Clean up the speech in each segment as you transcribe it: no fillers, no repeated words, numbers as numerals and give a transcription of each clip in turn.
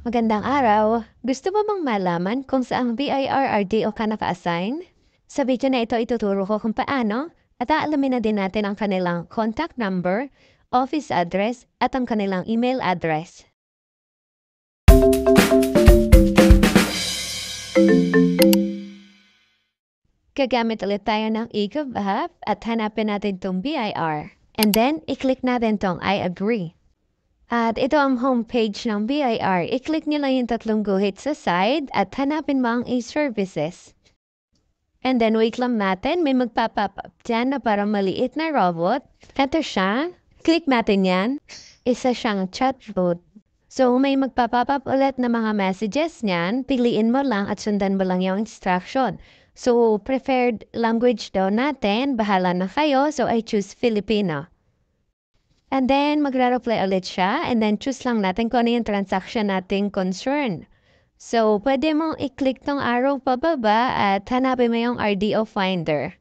Magandang araw. Gusto mo bang malaman kung saang BIRRDO ka naka-assign? Sa video na ito ituturo ko kung paano at aalamin na din natin ang kanilang contact number, office address at ang kanilang email address. Gagamit ulit tayo ng eGov app at hanapin natin itong BIR. And then, i-click natin itong I agree. At ito ang homepage ng BIR. I-click nyo lang yung tatlong guhit sa side at hanapin mo ang e-services. And then wait lang natin, may magpapap up dyan na parang maliit na robot. Ito siya. Click natin yan. Isa siyang chatbot. So may magpapap up ulit na mga messages niyan. Piliin mo lang at sundan mo lang yung instruction. So preferred language daw natin. Bahala na kayo. So I choose Filipino. And then, magre-reply ulit siya. And then, choose lang natin kung ano yung transaction nating concern. So, pwede mong i-click tong arrow pababa at hanapin mo yung RDO Finder.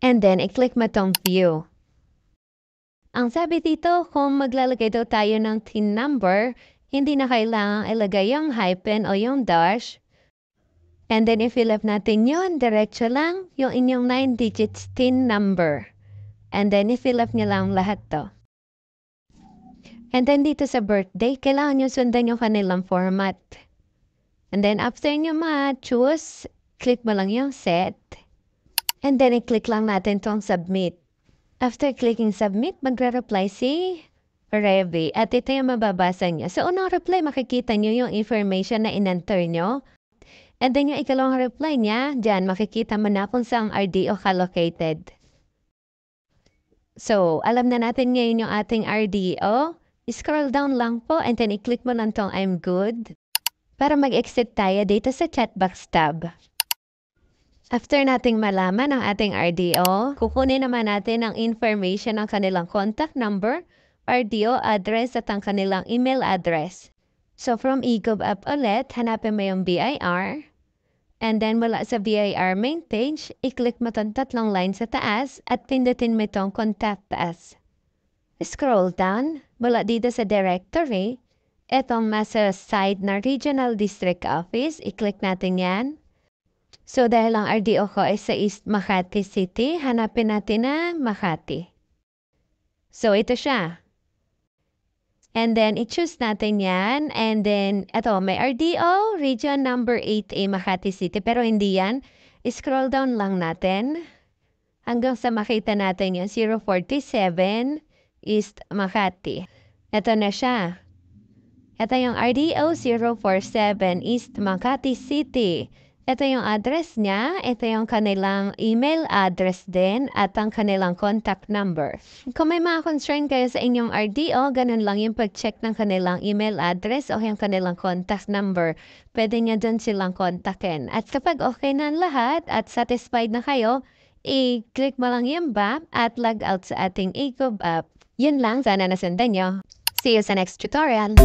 And then, i-click mo tong View. Ang sabi dito, kung maglalagay daw tayo ng TIN number, hindi na kailangang ilagay yung hyphen o yung dash. And then, i-fill up natin yun, diretso lang, yung inyong 9 digits TIN number. And then, i-fill up nyo lang lahat to. And then, dito sa birthday, kailangan nyo sundan yung kanilang format. And then, after nyo ma-choose, click mo lang yung set. And then, i-click lang natin tong submit. After clicking submit, magre-reply si Revy. At ito yung mababasa nyo. Sa unang reply, makikita nyo yung information na in-enter nyo. And then yung ikalawang reply niya, dyan makikita mo na kung saan RDO ka located. So, alam na natin ngayon yung ating RDO. Scroll down lang po and then i-click mo lang tong I'm good para mag-exit tayo dito sa chat box tab. After nating malaman ang ating RDO, kukunin naman natin ang information ng kanilang contact number, RDO address at ang kanilang email address. So, from eGov app ulit, hanapin mo yung BIR. And then, mula sa BIR main page, i-click mo itong tatlong line sa taas at pindutin mo itong Contact Us. Scroll down, mula dito sa Directory, itong nasa side na Regional District Office, i-click natin yan. So, dahil ang RDO ko ay sa East Makati City, hanapin natin na Makati. So, ito siya. And then, i-choose natin yan. And then, ito, may RDO, region number 8A, Makati City. Pero hindi yan. Scroll down lang natin. Hanggang sa makita natin yung 047 East Makati. Ito na siya. Ito yung RDO 047 East Makati City. Ito yung address niya, ito yung kanilang email address din at ang kanilang contact number. Kung may mga concern kayo sa inyong RDO, ganun lang yung pag-check ng kanilang email address o yung kanilang contact number. Pwede niya dun silang kontakin. At kapag okay na lahat at satisfied na kayo, i-click mo lang yung back at log out sa ating eGov app. Yun lang, sana nasundan nyo. See you sa next tutorial!